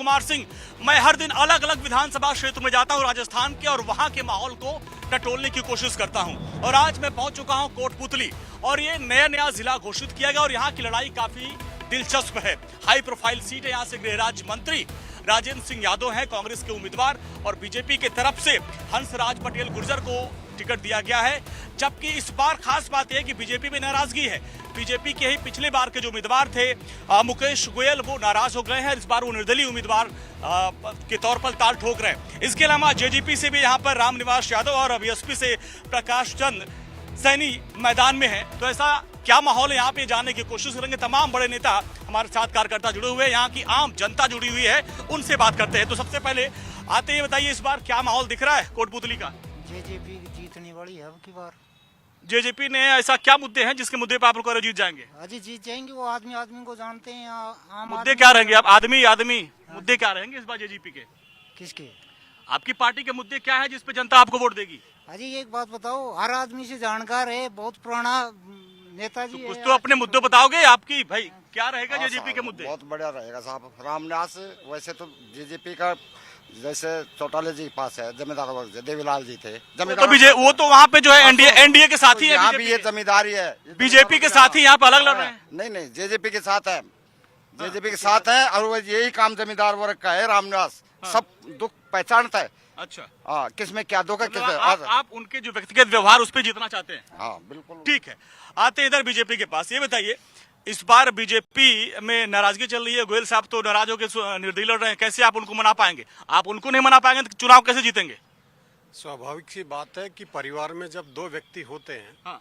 कुमार सिंह। मैं हर दिन अलग अलग विधानसभा क्षेत्र में जाता हूं राजस्थान के, और वहां के माहौल को टटोलने की कोशिश करता हूं। और आज मैं पहुंच चुका हूं कोटपुतली, और ये नया जिला घोषित किया गया और यहाँ की लड़ाई काफी दिलचस्प है। हाई प्रोफाइल सीट है, यहाँ से गृह राज्य मंत्री राजेंद्र सिंह यादव हैं कांग्रेस के उम्मीदवार, और बीजेपी के तरफ से हंसराज पटेल गुर्जर को टिकट दिया गया है। जबकि इस बार खास बात यह कि बीजेपी में नाराजगी है। बीजेपी के ही पिछले बार के जो उम्मीदवार थे मुकेश गोयल, वो नाराज हो गए हैं। इस बार वो निर्दलीय उम्मीदवार के तौर पर ताल ठोक रहे हैं। इसके अलावा जेजेपी से भी यहाँ पर रामनिवास यादव और बीएसपी से प्रकाश चंद सैनी मैदान में है। तो ऐसा क्या माहौल है यहाँ पे जानने की कोशिश करेंगे। तमाम बड़े नेता हमारे साथ कार्यकर्ता जुड़े हुए हैं, यहाँ की आम जनता जुड़ी हुई है, उनसे बात करते हैं। तो सबसे पहले आते ही बताइए, इस बार क्या माहौल दिख रहा है कोटपुतली का? जेजेपी जीतने वाली है अब की बार। जेजेपी ने ऐसा क्या मुद्दे हैं जिसके मुद्दे पर आप लोग जीत जाएंगे? अजी जीत जाएंगे, वो आदमी आदमी को जानते हैं। आम मुद्दे क्या रहेंगे? आप आदमी मुद्दे क्या रहेंगे इस बार जेजेपी के? किसके? आपकी पार्टी के मुद्दे क्या है जिस पे जनता आपको वोट देगी? अजी एक बात बताओ, हर आदमी से जानकार है, बहुत पुराना नेताजी कुछ है। तो अपने मुद्दे बताओगे आपकी भाई, क्या रहेगा जेजेपी के मुद्दे? बहुत बढ़िया रहेगा साहब। रामनिवास वैसे तो जेजेपी का जैसे चौटाले जी के पास है, जमींदार वर्ग से देवीलाल जी थे जमींदार। वो तो वहाँ पे जो है एनडीए के साथी है। यहाँ भी ये जमींदारी है, बीजेपी के साथी यहाँ पे अलग लड़ रहे हैं। नहीं जेजेपी के साथ है, जेजेपी के साथ है, और वो यही काम जमींदार वर्ग का है। रामनिवास सब दुख पहचानता है। अच्छा, हाँ, किसमें क्या दुख है, किसमें आप उनके जो व्यक्तिगत व्यवहार उस पर जीतना चाहते हैं? हाँ बिल्कुल। ठीक है, आते इधर बीजेपी के पास। ये बताइए, इस बार बीजेपी में नाराजगी चल रही है। गोयल साहब तो नाराज होकर निर्दलीय लड़ रहे हैं, कैसे आप उनको मना पाएंगे? आप उनको नहीं मना पाएंगे तो चुनाव कैसे जीतेंगे? स्वाभाविक सी बात है कि परिवार में जब दो व्यक्ति होते हैं, हाँ।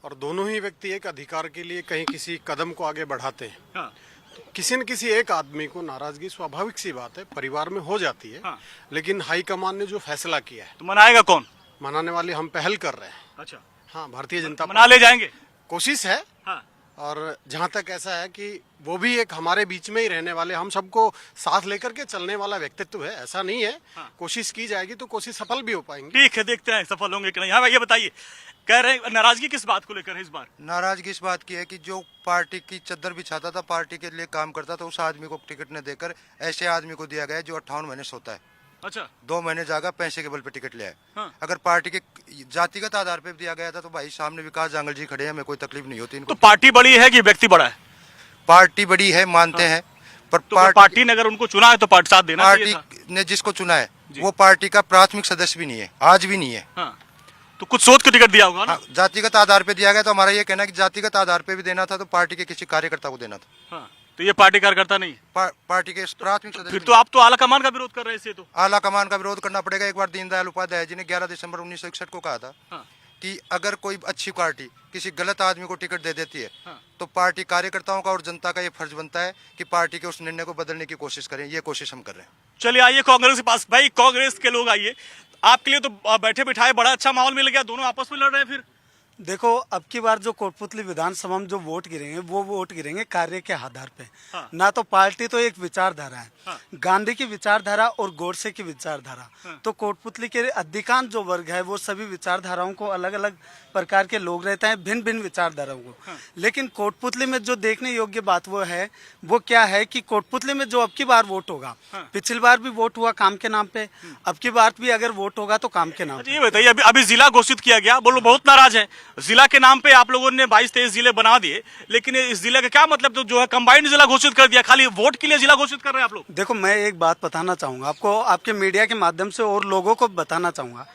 और दोनों ही व्यक्ति एक अधिकार के लिए कहीं किसी कदम को आगे बढ़ाते हैं, हाँ। तो किसी न किसी एक आदमी को नाराजगी स्वाभाविक सी बात है परिवार में हो जाती है। हाँ। लेकिन हाईकमान ने जो फैसला किया है, तो मनाएगा कौन? मनाने वाले हम पहल कर रहे हैं। अच्छा, हाँ, भारतीय जनता मना ले जाएंगे? कोशिश है। हाँ। और जहाँ तक ऐसा है कि वो भी एक हमारे बीच में ही रहने वाले, हम सबको साथ लेकर के चलने वाला व्यक्तित्व है, ऐसा नहीं है। हाँ। कोशिश की जाएगी तो कोशिश सफल भी हो पाएंगे। ठीक है, देखते हैं सफल होंगे कि नहीं। हाँ भाई, ये बताइए, कह रहे हैं नाराजगी किस बात को लेकर है इस बार? नाराजगी इस बात की है कि जो पार्टी की चद्दर बिछाता था, पार्टी के लिए काम करता था, उस आदमी को टिकट न देकर ऐसे आदमी को दिया गया जो 58 महीने सोता है। अच्छा, 2 महीने जागा, पैसे के बल पे टिकट ले आए। हाँ। अगर पार्टी के जातिगत आधार पे दिया गया था तो भाई सामने विकास जांगल जी खड़े हैं, हमें कोई तकलीफ नहीं होती इनको। तो पार्टी बड़ी है कि व्यक्ति बड़ा है? पार्टी बड़ी है, मानते हैं, पर तो पार्टी ने अगर उनको चुना है तो पार्टी साथ देना चाहिए था। पार्टी ने जिसको चुना है वो पार्टी का प्राथमिक सदस्य भी नहीं है, आज भी नहीं है। हाँ। तो कुछ सोच के टिकट दिया होगा ना? हाँ, जातिगत आधार पे दिया गया। तो हमारा ये कहना है कि जातिगत आधार पे भी देना था तो पार्टी के किसी कार्यकर्ता को देना था। हाँ। तो ये पार्टी कार्यकर्ता नहीं? पार्टी के प्राथमिक सदस्य। फिर तो आप तो आला कमान का विरोध कर रहे हैं। तो आला कमान का विरोध करना पड़ेगा। एक बार दीनदयाल उपाध्याय जी ने 11 दिसंबर 1961 को कहा था, हाँ। कि अगर कोई अच्छी पार्टी किसी गलत आदमी को टिकट दे देती है, हाँ। तो पार्टी कार्यकर्ताओं का और जनता का ये फर्ज बनता है कि पार्टी के उस निर्णय को बदलने की कोशिश करें। ये कोशिश हम कर रहे हैं। चलिए आइए कांग्रेस के पास। भाई, कांग्रेस के लोग आइए, आपके लिए तो बैठे बिठाए बड़ा अच्छा माहौल मिल गया, दोनों आपस में लड़ रहे हैं। फिर देखो, अब की बार जो कोटपुतली विधानसभा में जो वोट गिरेंगे वो वोट गिरेंगे कार्य के आधार पे। हाँ। ना तो पार्टी तो एक विचारधारा है। हाँ। गांधी की विचारधारा और गोडसे की विचारधारा। हाँ। तो कोटपुतली के अधिकांश जो वर्ग है वो सभी विचारधाराओं को, अलग अलग प्रकार के लोग रहते हैं, भिन्न भिन्न विचारधाराओं को। हाँ। लेकिन कोटपुतली में जो देखने योग्य बात वो है, वो क्या है कि कोटपुतली में जो अब की बार वोट होगा, हाँ। पिछली बार भी वोट हुआ काम के नाम पे, अब की बार भी अगर वोट होगा तो काम के नाम पे। ये बताइए, अभी जिला घोषित किया गया, बोलो बहुत नाराज है। जिला के नाम पे आप लोगों ने 22-23 जिले बना दिए, लेकिन इस जिले का क्या मतलब? तो जो है कंबाइंड जिला घोषित कर दिया, खाली वोट के लिए जिला घोषित कर रहे हैं आप लोग। देखो, मैं एक बात बताना चाहूंगा आपको, आपके मीडिया के माध्यम से, और लोगों को बताना चाहूंगा।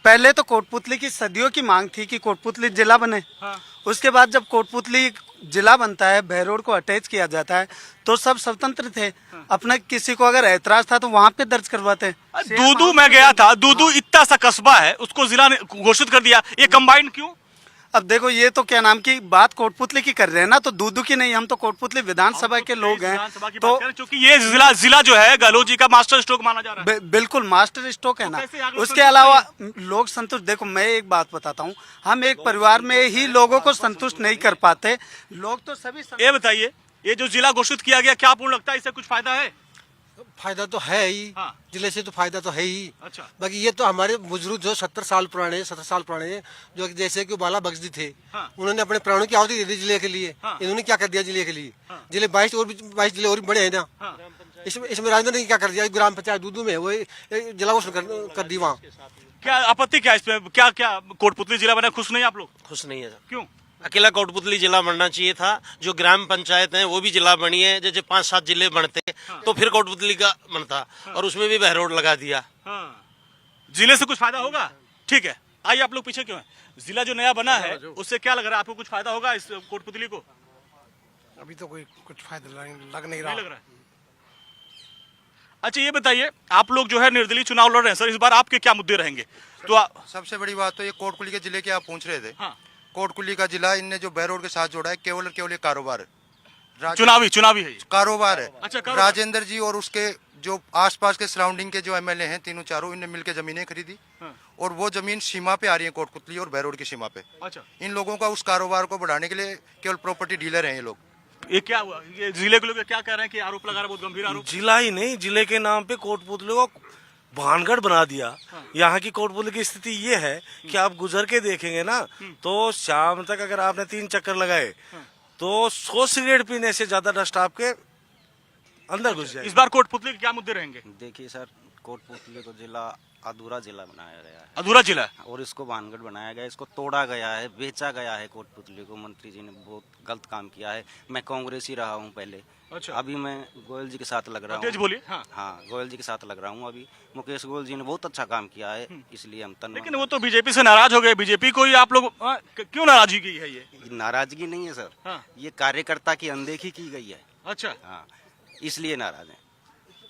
पहले तो कोटपुतली की सदियों की मांग थी कि कोटपुतली जिला बने। हाँ। उसके बाद जब कोटपुतली जिला बनता है, बहरोड को अटैच किया जाता है, तो सब स्वतंत्र थे। अपना किसी को अगर ऐतराज था तो वहां पे दर्ज करवाते। दूदू में गया था, दूदू इतना सा कस्बा है, उसको जिला घोषित कर दिया। ये कंबाइंड क्यों? अब देखो, ये तो क्या नाम की बात कोटपुतली की कर रहे हैं ना, तो दूदू की नहीं, हम तो कोटपुतली विधानसभा के लोग हैं। तो क्योंकि ये जिला जो है गहलोत जी का मास्टर स्ट्रोक माना जा रहा है। बिल्कुल मास्टर स्ट्रोक है ना। कैसे आप लोग उसके अलावा लोग संतुष्ट, देखो मैं एक बात बताता हूँ, हम एक परिवार में ही लोगों को संतुष्ट नहीं कर पाते। लोग तो सभी ये बताइए, ये जो जिला घोषित किया गया, क्या आपको लगता है इससे कुछ फायदा है? फायदा तो है ही। हाँ। जिले से तो फायदा तो है ही। अच्छा। बाकी ये तो हमारे बुजुर्ग जो 70 साल पुराने जो जैसे कि बाला बख्शी थे, हाँ। उन्होंने अपने प्राणों की आहुति दे दी जिले के लिए। हाँ। इन्होंने क्या कर दिया जिले के लिए? हाँ। जिले 22 जिले और भी बड़े हैं ना। हाँ। इसमें राजनीति ने क्या कर दिया, ग्राम पंचायत दूध में वो जिला घोषणा कर दी वहाँ। क्या आपत्ति क्या है इसमें, क्या क्या कोटपुतली जिला बना, खुश नहीं आप लोग? खुश नहीं है सर। क्यों? अकेला कोटपुतली जिला बनना चाहिए था। जो ग्राम पंचायत है वो भी जिला बनी है, जैसे 5-7 जिले बनते तो फिर कोटपुतली का बनता, और उसमें भी बहरोड लगा दिया। जिले से कुछ फायदा होगा? ठीक है, आइए आप लोग पीछे क्यों हैं? जिला जो नया बना है उससे क्या लग रहा है आपको, कुछ फायदा होगा इस कोटपुतली को? अभी तो कोई कुछ फायदा लग नहीं लग रहा है। अच्छा ये बताइए, आप लोग जो है निर्दलीय चुनाव लड़ रहे हैं सर, इस बार आपके क्या मुद्दे रहेंगे? तो सबसे बड़ी बात तो ये कोटकुली के जिले के आप पूछ रहे थे। हाँ। कोटकुली का जिला इनने जो बहरोड के साथ जोड़ा है केवल और केवल कारोबार है, चुनावी है ये। कारोबार है। अच्छा, कारोबार। राजेंद्र जी और उसके जो आसपास के सराउंडिंग के जो एमएलए हैं तीनों चारों, इनने मिलकर जमीनें खरीदी और वो जमीन सीमा पे आ रही है, कोटपुतली और बहरोड की सीमा पे। अच्छा, इन लोगों का उस कारोबार को बढ़ाने के लिए केवल प्रॉपर्टी डीलर हैं ये लोग। ये क्या हुआ? ये जिले के लोग क्या कह रहे हैं कि आरोप लगा रहे हैं, बहुत गंभीर आरोप। जिला ही नहीं, जिले के नाम पे कोटपुतली को भानगढ़ बना दिया। यहाँ की कोटपुतली की स्थिति ये है कि आप गुजर के देखेंगे ना तो शाम तक अगर आपने 3 चक्कर लगाए तो 100 सिगरेट पीने से ज्यादा डस्ट आपके अंदर घुस जाए। इस बार कोटपुतली के क्या मुद्दे रहेंगे? देखिए सर, कोटपुतली को जिला अधूरा जिला बनाया गया है, अधूरा जिला है और इसको भानगढ़ बनाया गया है, इसको तोड़ा गया है, बेचा गया है कोटपुतली को। मंत्री जी ने बहुत गलत काम किया है। मैं कांग्रेस ही रहा हूँ पहले। अच्छा। अभी मैं गोयल जी के साथ लग रहा हूँ। बोलिए। हाँ, गोयल जी के साथ लग रहा हूँ अभी। मुकेश गोयल जी ने बहुत अच्छा काम किया है, इसलिए हम लेकिन वो तो बीजेपी से नाराज हो गए। बीजेपी को ही आप लोग क्यों नाराजगी की है? ये नाराजगी नहीं है सर, हाँ। ये कार्यकर्ता की अनदेखी की गई है। अच्छा, हाँ, इसलिए नाराज है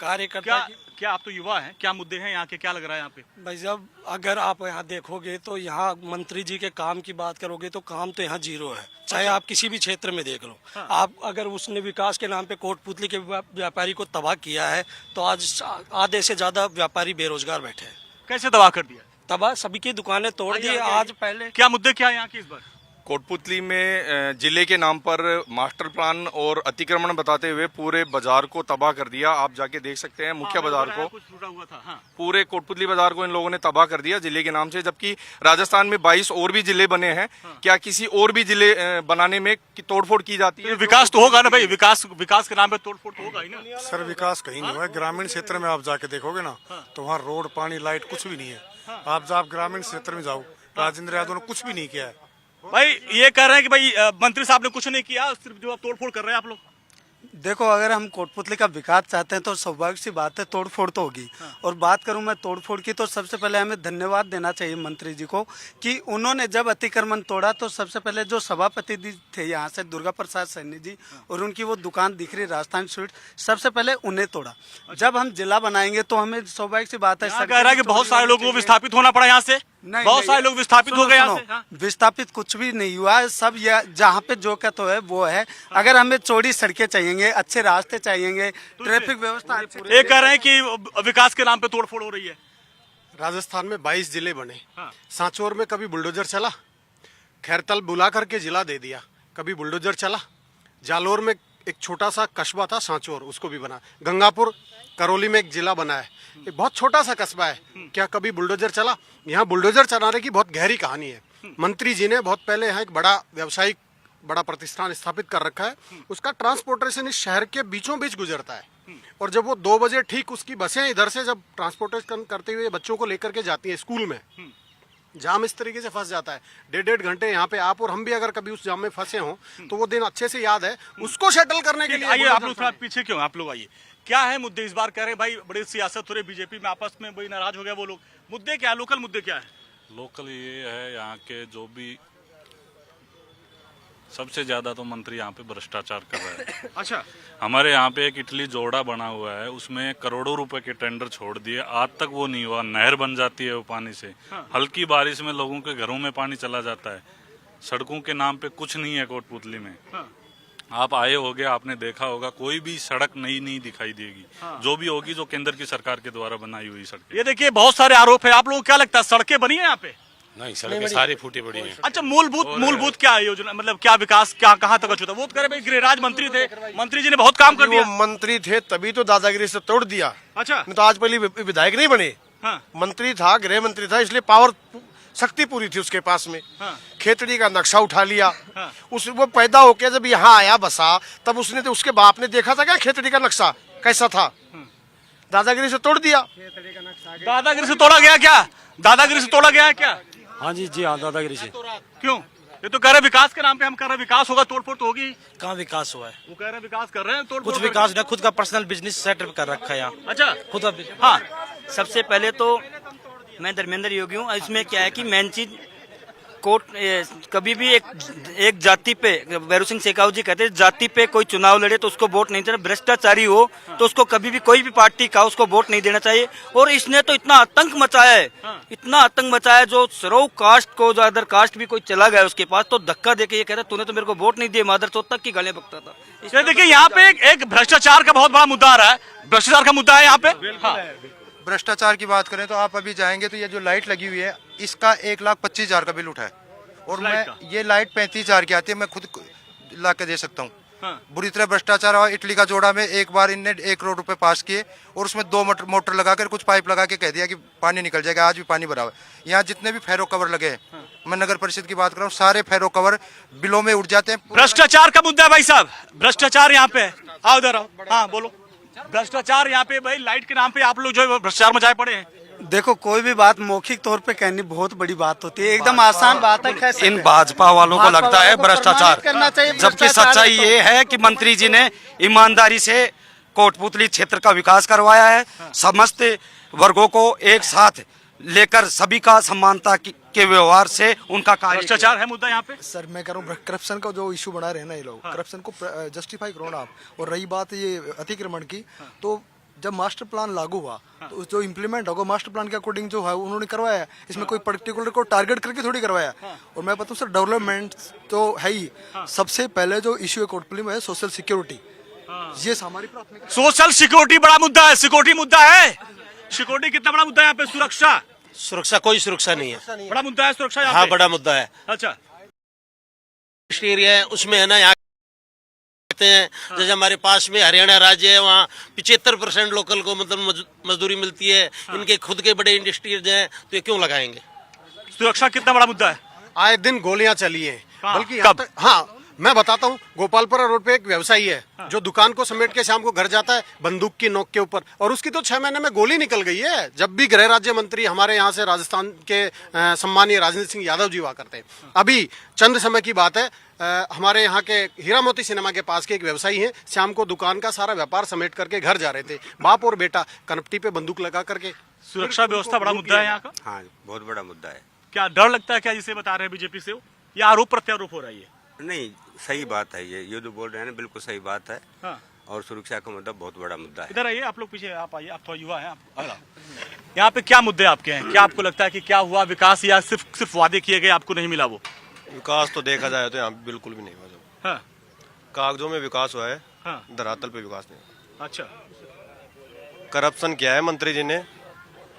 कार्यकर्ता। क्या आप तो युवा हैं, क्या मुद्दे हैं यहाँ के, क्या लग रहा है यहाँ पे? भाई साहब, अगर आप यहाँ देखोगे तो यहाँ मंत्री जी के काम की बात करोगे तो काम तो यहाँ जीरो है, चाहे आप किसी भी क्षेत्र में देख लो। हाँ। आप अगर उसने विकास के नाम पे कोटपुतली के व्यापारी को तबाह किया है तो आज आधे से ज्यादा व्यापारी बेरोजगार बैठे हैं। कैसे तबाह कर दिया? तबाह, सभी की दुकानें तोड़ दी। आज पहले क्या मुद्दे क्या है यहाँ के इस बार? कोटपुतली में जिले के नाम पर मास्टर प्लान और अतिक्रमण बताते हुए पूरे बाजार को तबाह कर दिया। आप जाके देख सकते हैं मुख्य बाजार को, कुछ टूटा हुआ था। हाँ। पूरे कोटपुतली बाजार को इन लोगों ने तबाह कर दिया जिले के नाम से, जबकि राजस्थान में 22 और भी जिले बने हैं। क्या किसी और भी जिले बनाने में तोड़फोड़ की जाती है? विकास तो होगा ना भाई, विकास के नाम पे तोड़फोड़ तो होगा ही ना। सर विकास कहीं नहीं हुआ है। ग्रामीण क्षेत्र में आप जाके देखोगे ना तो वहाँ रोड, पानी, लाइट कुछ भी नहीं है। आप ग्रामीण क्षेत्र में जाओ, राजेंद्र यादव ने कुछ भी नहीं किया है। भाई ये कह रहे हैं कि भाई मंत्री साहब ने कुछ नहीं किया, सिर्फ जो आप तोड़फोड़ कर रहे हैं आप लोग। देखो, अगर हम कोटपुतली का विकास चाहते हैं तो स्वाभाविक सी बात है तोड़फोड़ तो होगी। और बात करूं मैं तोड़फोड़ की तो सबसे पहले हमें धन्यवाद देना चाहिए मंत्री जी को कि उन्होंने जब अतिक्रमण तोड़ा तो सबसे पहले जो सभापति जी थे यहाँ से, दुर्गा प्रसाद सैनी जी, और उनकी वो दुकान दिख रही राजस्थान स्वीट, सबसे पहले उन्हें तोड़ा। जब हम जिला बनाएंगे तो हमें स्वाभाविक सी बात है, कह रहा है कि बहुत सारे लोगों को विस्थापित होना पड़ा यहाँ से, बहुत सारे लोग विस्थापित हो गए यहाँ से। हाँ? विस्थापित कुछ भी नहीं हुआ है, सब जहाँ पे जो कहते है वो है। अगर हमें चौड़ी सड़कें चाहिए, अच्छे रास्ते चाहिए, ट्रैफिक व्यवस्था। ये कह रहे हैं कि विकास के नाम पे तोड़फोड़ हो रही है। राजस्थान में 22 जिले बने। सांचौर में कभी बुलडोजर चला, खैरतल बुला करके जिला दे दिया, कभी बुलडोजर चला। जालोर में एक छोटा सा कस्बा था सांचौर, उसको भी बना। गंगापुर करौली में एक जिला बना है, एक बहुत छोटा सा कस्बा है, क्या कभी बुलडोजर चला? यहाँ बुलडोजर चलाने की बहुत गहरी कहानी है। मंत्री जी ने बहुत पहले यहाँ एक बड़ा प्रतिष्ठान स्थापित कर रखा है, उसका ट्रांसपोर्टेशन इस शहर के बीचों बीच गुजरता है। और जब वो 2 बजे ठीक उसकी बसें इधर से जब ट्रांसपोर्टेशन करते हुए बच्चों को लेकर के जाती है स्कूल में, जाम इस तरीके से फंस जाता है। 1.5 घंटे यहाँ पे आप और हम भी अगर कभी उस जाम में फंसे हों तो वो दिन अच्छे से याद है। उसको शटल करने के लिए आइए आप लोग थोड़ा पीछे क्यों, आप लोग आइए। क्या है मुद्दे इस बार? कह रहे हैं भाई बड़ी सियासत हो रही, बीजेपी में आपस में भाई नाराज हो गया वो लोग। मुद्दे क्या है, लोकल मुद्दे क्या है? लोकल ये है यहाँ के जो भी सबसे ज्यादा तो मंत्री यहाँ पे भ्रष्टाचार कर रहे हैं। अच्छा, हमारे यहाँ पे एक इटली जोड़ा बना हुआ है, उसमें करोड़ों रुपए के टेंडर छोड़ दिए, आज तक वो नहीं हुआ। नहर बन जाती है वो पानी से। हल्की बारिश में लोगों के घरों में पानी चला जाता है। सड़कों के नाम पे कुछ नहीं है कोटपुतली में। आप आए होगे, आपने देखा होगा, कोई भी सड़क नई नहीं दिखाई देगी। जो भी होगी जो केंद्र की सरकार के द्वारा बनाई हुई सड़क। ये देखिए बहुत सारे आरोप है। आप लोगों को क्या लगता है, सड़कें बनी है यहाँ पे? नहीं, सड़कें सारी फूटी पड़ी हैं। अच्छा, मूलभूत क्या है योजना, मतलब क्या विकास, क्या कहाँ तक अछूता? वो कह रहे भाई गृहराज मंत्री थे, मंत्री जी ने बहुत काम कर दिया। मंत्री थे तभी तो दादागिरी से तोड़ दिया। अच्छा, नहीं तो आज पहले विधायक नहीं बने। मंत्री था, गृह मंत्री था, इसलिए पावर शक्ति पूरी थी उसके पास में। खेतड़ी का नक्शा उठा लिया। वो पैदा होके जब यहाँ आया बसा, तब उसने तो उसके बाप ने देखा था क्या खेतड़ी का नक्शा? कैसा था, दादागिरी से तोड़ दिया। दादागिरी से तोड़ा गया क्या? दादागिरी से तोड़ा गया है क्या? हाँ जी, जी हाँ, दादागिरी से। क्यों? ये तो कह रहे विकास के नाम पे हम कर रहे हैं, विकास होगा, तोड़फोड़ तो होगी। कहाँ विकास हुआ है? वो कह रहे हैं विकास कर रहे हैं, तोड़फोड़ कुछ विकास नहीं, खुद का पर्सनल बिजनेस सेटअप कर रखा है यहाँ। अच्छा, खुद का। हाँ, सबसे पहले तो मैं धर्मेंद्र योगी हूँ। इसमें क्या है कि मेन चीज कोर्ट कभी भी एक जाति पे, भैरू सिंह शेखावत जी कहते हैं जाति पे कोई चुनाव लड़े तो उसको वोट नहीं देना, भ्रष्टाचारी हो तो उसको कभी भी कोई भी पार्टी का उसको वोट नहीं देना चाहिए। और इसने तो इतना आतंक मचाया है, इतना आतंक मचाया है, जो सरो कास्ट को, जो अदर कास्ट भी कोई चला गया उसके पास तो धक्का देके ये कहता तूने तो मेरे को वोट नहीं दिए, मादर चौथ तक की गालियां बकता था। देखिए यहाँ पे एक भ्रष्टाचार का बहुत बड़ा मुद्दा आ रहा है, भ्रष्टाचार का मुद्दा है यहाँ पे। भ्रष्टाचार की बात करें तो आप अभी जाएंगे तो ये जो लाइट लगी हुई है इसका 1,25,000 का बिल उठा है, और मैं ये लाइट 35,000 की आती है, मैं खुद ला के दे सकता हूँ। बुरी तरह भ्रष्टाचार हुआ। इटली का जोड़ा में एक बार इनने 1 करोड़ रुपए पास किए और उसमें 2 मोटर लगाकर कुछ पाइप लगा के कह दिया कि पानी निकल जाएगा, आज भी पानी भरा हुआ है। यहाँ जितने भी फेरो कवर लगे हैं, मैं नगर परिषद की बात कर रहा हूँ, सारे फेरो कवर बिलों में उठ जाते हैं। भ्रष्टाचार का मुद्दा है भाई साहब, भ्रष्टाचार यहाँ पे। आओ इधर आओ, हाँ बोलो। भ्रष्टाचार यहाँ पे भाई, लाइट के नाम पे आप लोग जो भ्रष्टाचार मचाए पड़े हैं। देखो, कोई भी बात मौखिक तौर पे कहनी बहुत बड़ी बात होती है, एकदम आसान बात है। कैसे इन भाजपा वालों को लगता है भ्रष्टाचार, जबकि सच्चाई ये है कि मंत्री जी ने ईमानदारी से कोटपुतली क्षेत्र का विकास करवाया है। समस्त वर्गों को एक साथ लेकर सभी का समानता के व्यवहार से उनका कार्य। भ्रष्टाचार है मुद्दा यहाँ पे। सर मैं कह रहा हूँ करप्शन का जो इशू बना रहे हैं ना ये लोग, करप्शन को जस्टिफाई करो ना आप। और रही बात ये अतिक्रमण की, तो जब मास्टर प्लान लागू हुआ तो जो इम्प्लीमेंट होगा मास्टर प्लान के अकॉर्डिंग जो है उन्होंने करवाया है, इसमें कोई पर्टिकुलर को टारगेट करके थोड़ी करवाया। और मैं बताऊँ सर, डेवलपमेंट तो है ही, सबसे पहले जो इशू है कोटपुतली में है सोशल सिक्योरिटी, ये हमारी प्राथमिकता। सोशल सिक्योरिटी बड़ा मुद्दा है, सिक्योरिटी मुद्दा है। सिक्योरिटी कितना बड़ा मुद्दा है यहाँ पे? सुरक्षा, सुरक्षा कोई सुरक्षा नहीं है, बड़ा मुद्दा है सुरक्षा यहाँ हाँ पे। बड़ा मुद्दा है। अच्छा, एरिया है उसमें है ना, यहाँ हैं जैसे हमारे पास में हरियाणा राज्य है, वहाँ 75% लोकल को मतलब मजदूरी मिलती है। इनके खुद के बड़े इंडस्ट्रीज हैं, तो ये क्यों लगाएंगे? सुरक्षा कितना बड़ा मुद्दा है? आए दिन गोलियां चली हैं, बल्कि कब? हाँ मैं बताता हूँ, गोपालपुरा रोड पे एक व्यवसायी है जो दुकान को समेट के शाम को घर जाता है बंदूक की नोक के ऊपर, और उसकी तो 6 महीने में गोली निकल गई है। जब भी गृह राज्य मंत्री हमारे यहाँ से राजस्थान के सम्मानीय राजनीति सिंह यादव जी हुआ करते हैं, अभी चंद समय की बात है, हमारे यहाँ के हीरा मोती सिनेमा के पास के एक व्यवसायी हैं, शाम को दुकान का सारा व्यापार समेट करके घर जा रहे थे, बाप और बेटा कनपटी पे बंदूक लगा करके। सुरक्षा व्यवस्था बड़ा मुद्दा है यहाँ का। हाँ बहुत बड़ा मुद्दा है। क्या डर लगता है क्या जिसे बता रहे हैं बीजेपी से, या आरोप प्रत्यारोप हो रहा है? नहीं सही बात है, ये जो बोल रहे हैं ना बिल्कुल सही बात है। हाँ। और सुरक्षा का मुद्दा बहुत बड़ा मुद्दा है। इधर आइए आप लोग, पीछे आप आइए, आप थोड़ा युवा हैं आप। यहाँ पे क्या मुद्दे आपके हैं? क्या आपको लगता है कि क्या हुआ विकास, या सिर्फ वादे किए गए आपको नहीं मिला? वो विकास तो देखा जाए तो यहाँ बिल्कुल भी नहीं हुआ। हाँ। कागजों में विकास हुआ है, हाँ। धरातल पे विकास नहीं। अच्छा, करप्शन किया है मंत्री जी ने,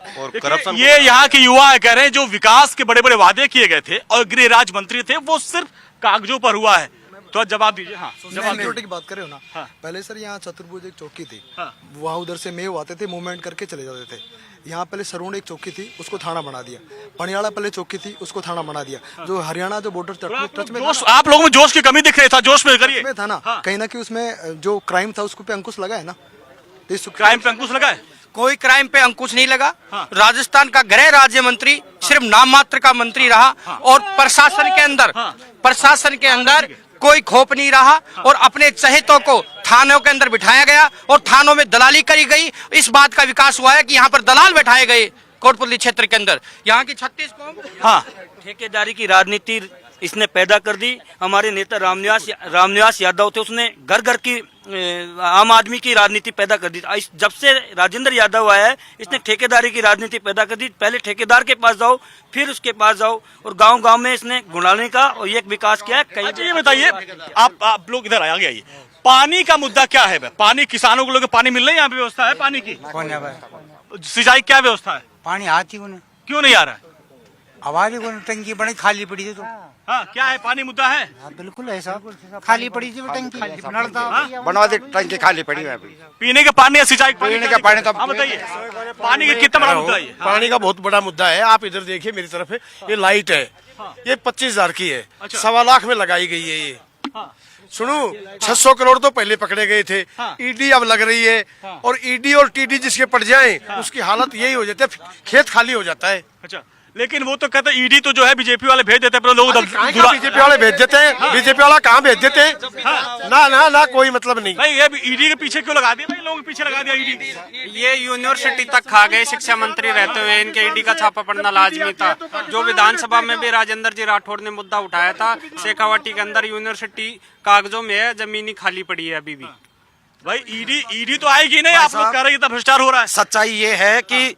और करप्शन ये यहाँ के युवा कह रहे हैं जो विकास के बड़े बड़े वादे किए गए थे और गृह राज्य मंत्री थे, वो सिर्फ कागजों पर हुआ है। तो जवाब दीजिए। हाँ, सिक्योरिटी की बात करें हो ना। हाँ। पहले सर यहाँ चतुर्भुज एक चौकी थी। हाँ। वहाँ उधर से मेव आते थे, मूवमेंट करके चले जाते थे। यहाँ पहले सरोड एक चौकी थी, उसको थाना बना दिया। पनियाड़ा पहले चौकी थी, उसको थाना बना दिया। हाँ। जो हरियाणा जो बॉर्डर टच में, आप लोगों में जोश की कमी दिख रही था, जोश में करिए। था ना। हाँ। कहीं ना कहीं उसमें जो क्राइम था उसको पे अंकुश लगा है ना। क्राइम पे अंकुश लगा है? कोई क्राइम पे अंकुश नहीं लगा। हाँ। राजस्थान का गृह राज्य मंत्री सिर्फ नाम मात्र का मंत्री रहा। हाँ। और प्रशासन के अंदर कोई खौफ नहीं रहा। हाँ। और अपने चहेतों को थानों के अंदर बिठाया गया और थानों में दलाली करी गई। इस बात का विकास हुआ है कि यहाँ पर दलाल बैठाए गए कोटपुतली क्षेत्र के अंदर। यहाँ की 36 कौम। हाँ। ठेकेदारी की राजनीति इसने पैदा कर दी। हमारे नेता रामनिवास यादव थे, उसने घर घर की आम आदमी की राजनीति पैदा कर दी। जब से राजेंद्र यादव आया है, इसने ठेकेदारी की राजनीति पैदा कर दी। पहले ठेकेदार के पास जाओ, फिर उसके पास जाओ, और गांव-गांव में इसने घुड़ाने का और ये विकास किया है। अच्छा ये बताइए, आप लोग इधर आगे आइए, पानी का मुद्दा क्या है? पानी, किसानों को लोग पानी मिल रही है? यहाँ पे व्यवस्था है पानी की? सिंचाई क्या व्यवस्था है? पानी आती क्यों नहीं आ रहा है? आवाज टंकी बड़ी खाली पड़ी थी। तो हाँ, क्या है पानी मुद्दा है? हाँ, बिल्कुल है साहब, खाली पड़ी थी टंकी। बनवा दी टंकी खाली पड़ी है। पीने का पानी या सिंचाई पीने का पानी? तो बताइए, पानी का कितना बड़ा मुद्दा है? पानी का बहुत बड़ा मुद्दा है। आप इधर देखिए मेरी तरफ, ये लाइट है, ये 25,000 की है, 1.25 लाख में लगाई गई है। ये सुनो 600 करोड़ तो पहले पकड़े गए थे। ईडी अब लग रही है और ईडी और टीडी जिसके पड़ जाए उसकी हालत यही हो जाती है, खेत खाली हो जाता है। अच्छा, लेकिन वो तो कहते ईडी तो जो है बीजेपी वाले भेज देते हैं, पर लोग बीजेपी वाले भेज देते हैं, बीजेपी वाला कहाँ भेज देते हैं? ना कोई मतलब नहीं भाई। ये ईडी के पीछे क्यों लगा दिया भाई, लोगों के पीछे लगा दिया ईडी? ये यूनिवर्सिटी तक खा गए शिक्षा मंत्री रहते हुए, इनके ईडी का छापा पड़ना लाजमी था। जो विधानसभा में भी राजेंद्र जी राठौड़ ने मुद्दा उठाया था, शेखावाटी के अंदर यूनिवर्सिटी कागजों में है, जमीनी खाली पड़ी है अभी भी। भाई ईडी तो आएगी नहीं, आप लोग कह रहे हैं इतना भ्रष्टाचार हो रहा है। सच्चाई ये है कि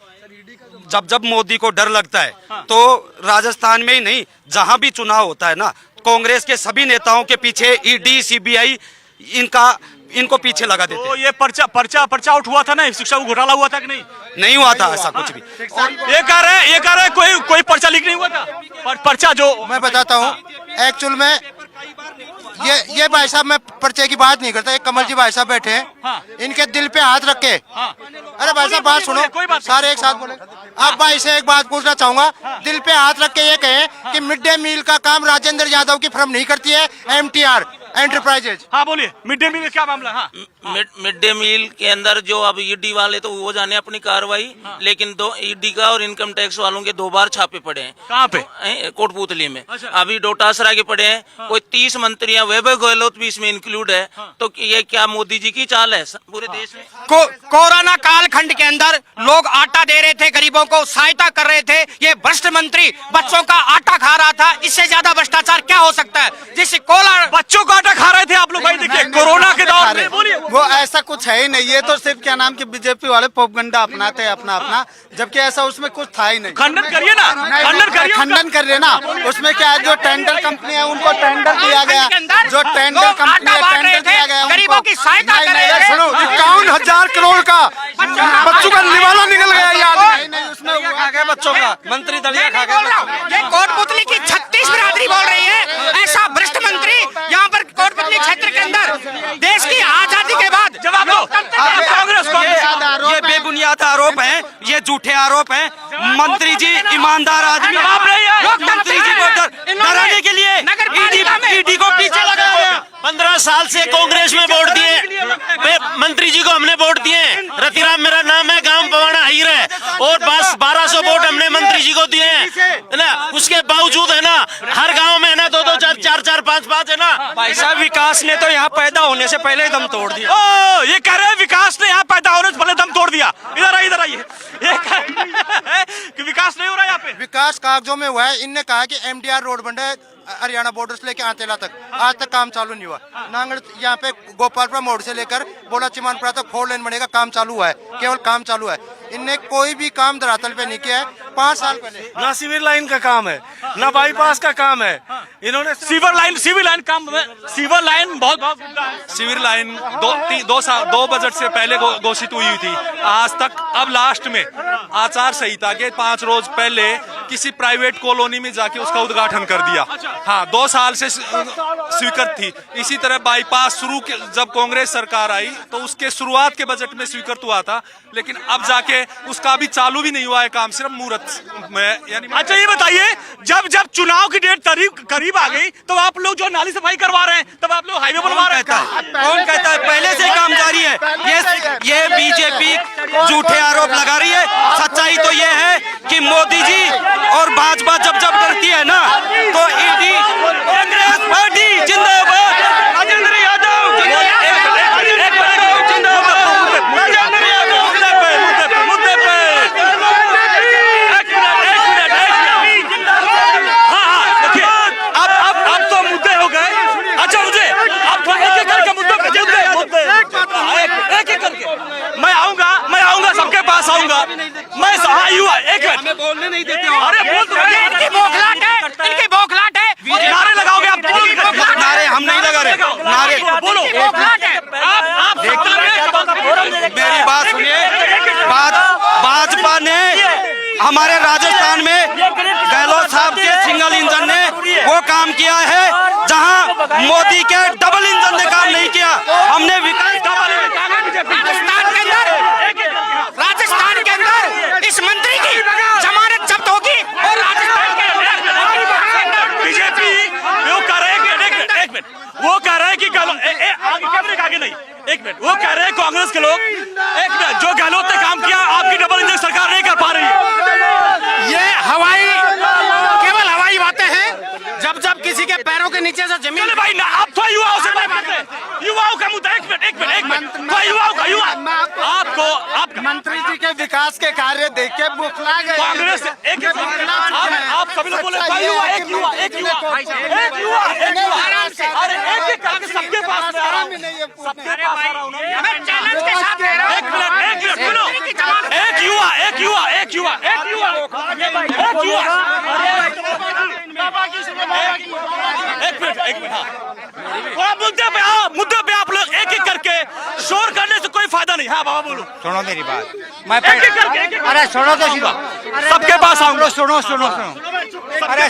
जब मोदी को डर लगता है तो राजस्थान में ही नहीं, जहां भी चुनाव होता है ना, कांग्रेस के सभी नेताओं के पीछे ईडी सीबीआई इनको पीछे लगा देते। तो ये पर्चा आउट हुआ था ना, शिक्षा को घोटाला हुआ था कि नहीं हुआ था ऐसा कुछ भी। ये कह रहे हैं कोई पर्चा लीक नहीं हुआ था। पर्चा जो मैं बताता हूँ, एक्चुअल में ये भाई साहब, मैं पर्चे की बात नहीं करता, एक कमल जी भाई साहब बैठे हैं, इनके दिल पे हाथ रख के, अरे भाई साहब बात सुनो, सारे एक साथ बोले। अब भाई से एक बात पूछना चाहूंगा, दिल पे हाथ रख के ये कहें कि मिड डे मील का काम राजेंद्र यादव की फर्म नहीं करती है, एमटीआर एंटरप्राइजेज। हाँ बोलिए, मिड डे मील में क्या मामला? हाँ, मिड डे मील के अंदर जो अब ईडी वाले तो वो जाने अपनी कार्रवाई, लेकिन दो ईडी का और इनकम टैक्स वालों के 2 बार छापे पड़े हैं। कहाँ पे? कोटपुतली में। अभी डोटासरा के पड़े हैं, कोई 30 मंत्रियां, वैभव गहलोत भी इसमें इंक्लूड है। तो ये क्या मोदी जी की चाल है पूरे देश में? कोरोना कालखंड के अंदर लोग आटा दे रहे थे, गरीबों को सहायता कर रहे थे, ये भ्रष्ट मंत्री बच्चों का आटा खा रहा था। इससे ज्यादा भ्रष्टाचार क्या हो सकता है? जिससे बच्चों का आटा खा रहे थे आप लोग भाई, देखिए कोरोना के दौर में। बोलिए, वो ऐसा कुछ है ही नहीं, ये तो सिर्फ क्या नाम की बीजेपी वाले प्रोपगंडा अपनाते हैं अपना, जबकि ऐसा उसमें कुछ था ही नहीं। खंडन करिए ना, खंडन करिए ना। उसमें क्या है, जो टेंडर कंपनी है उनको टेंडर दिया गया, जो टेंडर कंपनी है टेंडर दिया गया, गरीबों की सहायता कर रहे थे। सुनो, 51,000 करोड़ का बच्चों का निवाला निकल गया यार। नहीं, उसमें वो खा गया बच्चों का, मंत्री दलिया खा गया। ये कोटपुतली की 36 बिरादरी बोल रही है, ऐसा भ्रष्ट मंत्री यहाँ पर कोटपुतली क्षेत्र के अंदर देश की आजादी के बाद। जवाब दो। ये बेबुनियाद आरोप हैं, ये झूठे आरोप हैं। मंत्री जी ईमानदार आदमी, मंत्री जी को डराने के लिए ईडी को पीछे लगाया गया। 15 साल से कांग्रेस में वोट दिए, मंत्री जी को हमने वोट दिए। रतिराम मेरा नाम है, गांव पवाना हाइर है, और बस 1200 वोट हमने मंत्री जी को दिए हैं ना। उसके बावजूद है ना, हर गांव में है ना 2-2, 4-4, 5-5 है ना। भाई साहब, विकास ने तो यहाँ पैदा होने से पहले ही दम तोड़ दिया। ओ, ये कह रहे हैं विकास ने यहाँ पैदा होने से पहले दम तोड़ दिया। इधर आइए। ये कि विकास नहीं हो रहा यहाँ पे। विकास कागजों में हुआ है। इनने कहा कि एमटीआर रोड बन रहा है हरियाणा बॉर्डर से लेकर आंतेला तक, आज तक काम चालू नहीं हुआ। नांगड़ यहाँ पे गोपालपुरा मोड़ से लेकर बोला चिमानपुरा तक 4 लेन बनेगा, काम चालू हुआ है, केवल काम चालू है। इनने कोई भी काम धरातल पे नहीं किया है। 5 साल पहले ना सिविल लाइन का काम है, ना बाईपास का काम है। इन्होंने सिविल लाइन काम, सिविल लाइन बहुत सिविल लाइन 2 बजट से पहले घोषित हुई थी, आज तक। अब लास्ट में आचार संहिता के 5 रोज पहले किसी प्राइवेट कॉलोनी में जाके उसका उद्घाटन कर दिया। हाँ, 2 साल से स्वीकृत थी। इसी तरह बाईपास जब कांग्रेस सरकार आई तो उसके शुरुआत के बजट में स्वीकृत हुआ था, लेकिन अब जाके उसका अभी चालू भी नहीं हुआ है काम, सिर्फ मुहूर्त में। यानी अच्छा, ये बताइए, जब चुनाव की डेट करीब आ गई तो आप लोग जो नाली सफाई करवा रहे हैं, तब आप लोग हाईवे बनवा रहे हैं। कौन कहता है? पहले से काम जारी है। ये बीजेपी झूठे आरोप लगा रही है। सच्चाई तो ये है कि मोदी जी और भाजपा जब डरती है ना, तो ईडी, कांग्रेस पार्टी जिंदाबाद, राजेंद्र यादव जिंदाबाद, राजेंद्र यादव मुद्दे पे। हाँ, देखिए, अब तो मुद्दे हो गए। अच्छा, मुझे अब एक करके मुद्दों पे एक करके मैं आऊंगा सबके पास आऊंगा मैं। एक मिनट, बोलने नहीं देते। अरे बोल तो रहे हैं। इनकी बौखलाट है। नारे लगाओगे आप? नारे हम नहीं लगा रहे, नारे बोलो। आप मेरी बात सुनिए। भाजपा ने हमारे राजस्थान में गहलोत साहब के सिंगल इंजन ने वो काम किया है जहां मोदी के डबल इंजन ने काम नहीं किया। हमने विकास राजस्थान के अंदर इस मंत्री की जमानत जब्त होगी और राजस्थान के बीजेपी वो कह रहे हैं कि एक मिनट, वो कह रहे हैं कि मिनट, वो कह रहे हैं कांग्रेस के लोग, एक मिनट, जो गहलोत ने काम किया आपकी डबल इंजन सरकार नहीं कर पा रही है। ये केवल हवाई बातें हैं। जब जब किसी के पैरों के नीचे से जमीन, चले भाई ना, आप तो युवाओं से बात करते हैं, युवाओं का मुद्दा, एक मिनट, तो युवाओं का आपको आप मंत्री जी के विकास के कार्य देख के बुखला गए। कांग्रेस आप सभी लोग बोले एक युवा, अरे एक करके सबके पास में आ रहा हूं, सबके पास आ रहा हूं ना, एक मिनट सुनो, एक युवा एक मिनट, हाँ, मुद्दे पे आप लोग एक करके शोर करने से कोई फायदा नहीं। हाँ बाबा बोलो, सुनो मेरी बात, मैं एक करके अरे सुनो तो सीधा, सबके पास आऊंगा, सुनो, अरे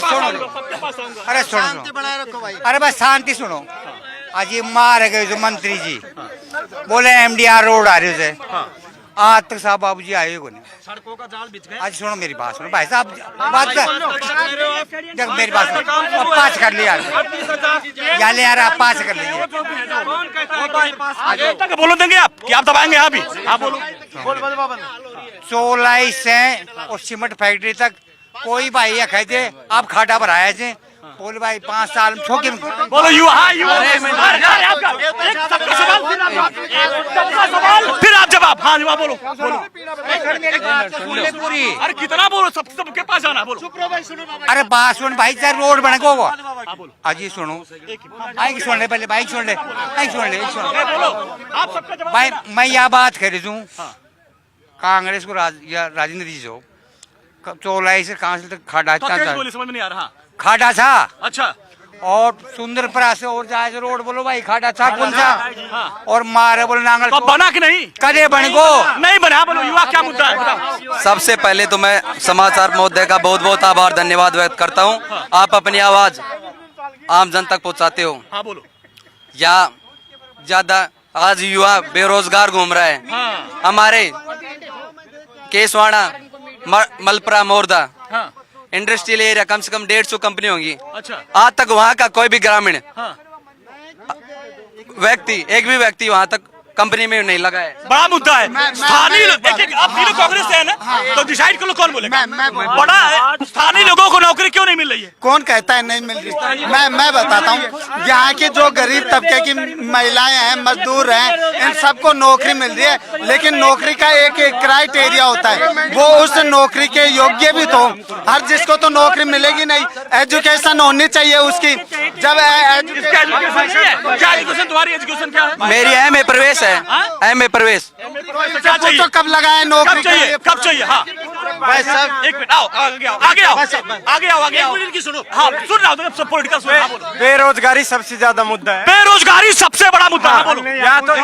सुनो, अरे बस शांति सुनो। आज ये मार गए जो मंत्री जी बोले MDR रोड आ रही है, आज तक साहब बाबू जी आए को नहीं, सड़कों का जाल बिछ गया। आज सुनो मेरी बात, सुनो भाई साहब, बात कर, जब मेरी बात सुनो, अब पास कर लिया यार, ले यार आप पास कर लीजिए, तक बोलो देंगे आप कि आप दबाएंगे? यहाँ भी आप बोलो, 16 से और सीमेंट फैक्ट्री तक कोई भाई या कहते आप खाटा भराया थे, बोले भाई 5 साल छोके बोलो युवा, फिर आप जवाब, हाँ जवाब बोलो, अरे कितना बोलो, सबके पास जाना, बोलो। अरे बात सुन भाई, चाहे रोड बने को आज ये सुनो, बाइक सुन ले पहले, बाइक सुन ले भाई, मैं यह बात कर रही हूँ कांग्रेस को राजेंद्र जी जो 14 से कांग्रेस तक खाड़ा समझ में नहीं आ रहा, खाड़ा था, अच्छा, और सुंदरपुरा से और जाए रोड बोलो भाई खाड़ा था कौन सा, और मारे बोलो नांगल तो बना कि नहीं, कदे बन को नहीं बना, बोलो युवा क्या मुद्दा है? सबसे पहले तो मैं समाचार महोदय का बहुत बहुत आभार धन्यवाद व्यक्त करता हूं, आप अपनी आवाज आम जन तक पहुंचाते हो। हाँ बोलो। या ज्यादा आज युवा बेरोजगार घूम रहा है, हमारे केसवाड़ा मलपुरा मोरदा इंडस्ट्रियल एरिया कम से कम 150 कंपनी होंगी, अच्छा, आज तक वहाँ का कोई भी ग्रामीण व्यक्ति, एक भी व्यक्ति वहाँ तक कंपनी में नहीं लगा है। बड़ा मुद्दा है, स्थानीय आप तीनों कांग्रेस से है ना, तो डिसाइड कर लो कौन बोलेगा। बड़ा है, स्थानीय लोगों को नौकरी क्यों नहीं मिल रही है? कौन कहता है नहीं मिल रही? मैं बताता हूँ, यहाँ की जो गरीब तबके की महिलाएं हैं, मजदूर हैं, इन सबको नौकरी मिल रही है, लेकिन नौकरी का एक क्राइटेरिया होता है, वो उस नौकरी के योग्य भी तो, हर जिसको तो नौकरी मिलेगी नहीं, एजुकेशन होनी चाहिए उसकी। जब एजुकेशन, तुम्हारी एजुकेशन क्या है? मेरी MA प्रवेश है, MA प्रवेश। तो कब लगाए नौकरी? कब चाहिए? हाँ भाई साहब, एक मिनट, आओ आगे आओ, एक मिनट की सुनो, हाँ सुन रहा हूँ, सब पॉलिटिकल सुन रहा हूँ। बेरोजगारी सबसे ज्यादा मुद्दा है, बेरोजगारी सबसे बड़ा मुद्दा है, बोलो। यहाँ तो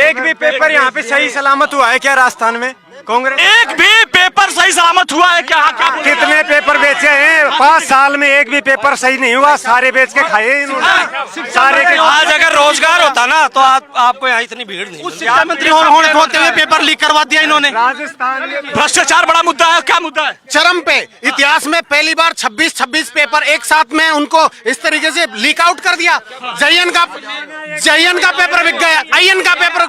एक भी पेपर यहाँ पे सही सलामत हुआ है क्या राजस्थान में? कांग्रेस एक भी पेपर सही सलामत हुआ है क्या? कितने पेपर बेचे हैं 5 साल में? एक भी पेपर सही नहीं हुआ, सारे बेच के खाए इन्होंने सारे के। आज अगर रोजगार होता ना तो आपको यहाँ इतनी भीड़ नहीं। शिक्षा मंत्री होते हुए पेपर लीक करवा दिया इन्होंने। राजस्थान भ्रष्टाचार बड़ा मुद्दा है, क्या मुद्दा है? चरम पे, इतिहास में पहली बार 26 पेपर एक साथ में उनको इस तरीके से लीक आउट कर दिया। जयन का पेपर बिक गया, आयन का पेपर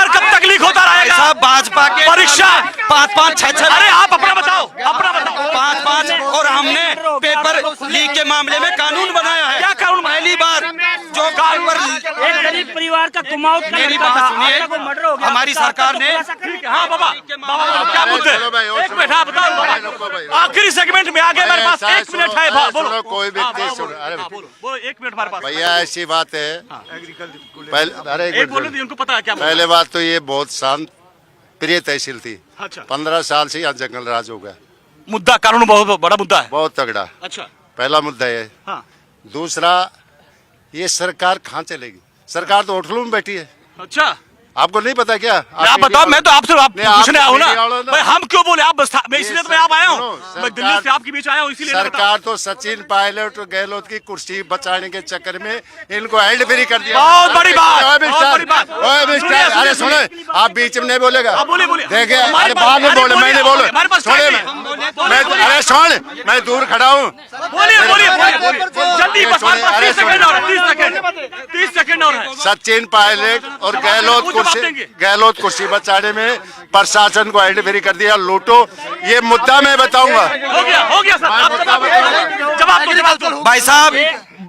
कब तक लीक होता रहेगा? भाजपा के परीक्षा 5-5, 6-6, अरे आप अपना बताओ 5-5, और हमने पेपर लीक के मामले में कानून बनाया है। क्या कानून? पहली बार जो एक गरीब परिवार का कुमाऊं का मेरी बात सुनिए, हमारी सरकार ने, हाँ बाबा क्या मुद्दे? एक मिनट, हाँ बताओ, आखिरी सेगमेंट में आगे हमारे पास 1 मिनट है, बोलो। कोई व्यक्ति सुन, अरे बोलो, 1 मिनट हमारे पास भैया ऐसी बात है, अरे एक बोलो, उनको पता है क्या? पहले बात तो ये बहुत शांत प्रिय तहसील थी, अच्छा, 15 साल से यहाँ जंगल राज हो गया। मुद्दा कानून बहुत बड़ा मुद्दा है, बहुत तगड़ा। अच्छा, पहला मुद्दा है। हाँ। दूसरा, ये सरकार कहाँ चलेगी? सरकार तो होटलों में बैठी है। अच्छा, आपको नहीं पता क्या? आप बताओ, मैं तो आपसे पूछने आया हूँ ना भाई, हम क्यों बोले? आप मैं इसलिए तो मैं आप आया हूँ, मैं दिल्ली से आपके बीच आया हूँ, इसीलिए सरकार तो सचिन पायलट और गहलोत की कुर्सी बचाने के चक्कर में इनको हैंड फ्री कर दिया। बहुत बड़ी बात। अरे सुनो, आप बीच में नहीं बोलेगा, बोलिए देखिए, अरे बाद में बोले, मैंने बोले, सुने, अरे सुन छोड़, मैं दूर खड़ा हूँ। बोलिए बोलिए बोलिए जल्दी, बस 30 सेकंड और 30 सेकंड और है। सचिन पायलट और गहलोत कुर्सी बचाने में प्रशासन को एंटरफेरी कर दिया, लूटो, ये मुद्दा मैं बताऊंगा। हो गया सर, आप जवाब दो। भाई साहब,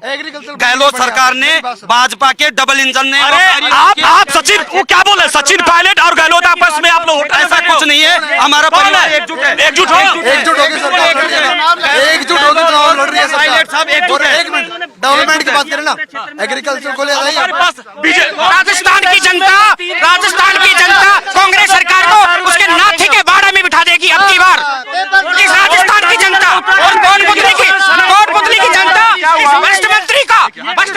गहलोत सरकार ने भाजपा के डबल इंजन ने, अरे आप सचिन, वो क्या बोले, सचिन पायलट और गहलोत आपस में आप लोग, ऐसा कुछ नहीं है, हमारा परिवार एकजुट है। एकजुट होगी चुनाव लड़ रही है पायलट साहब एकजुट है। डेवलपमेंट की बात करें ना, एग्रीकल्चर को ले राजस्थान की जनता कांग्रेस सरकार को उसके नाथे के बाड़ा में बिठा देगी अब की बार। इस राजस्थान की जनता और कोटपुतली की जनता, वरिष्ठ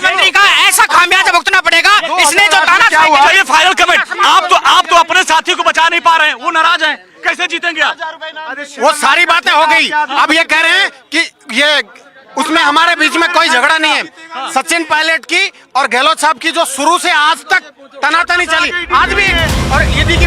मंत्री का ऐसा खामियाजा भुगतना पड़ेगा। इसने जो ताना, ये फाइनल कमेंट, आप तो अपने साथी को बचा नहीं पा रहे हैं, वो नाराज हैं, कैसे जीतेंगे आप? वो सारी बातें हो गई, अब ये कह रहे हैं कि ये उसमें हमारे बीच में कोई झगड़ा नहीं है। सचिन पायलट की और गहलोत साहब की जो शुरू से आज तक तनातनी चली, आज भी, और ये देखिए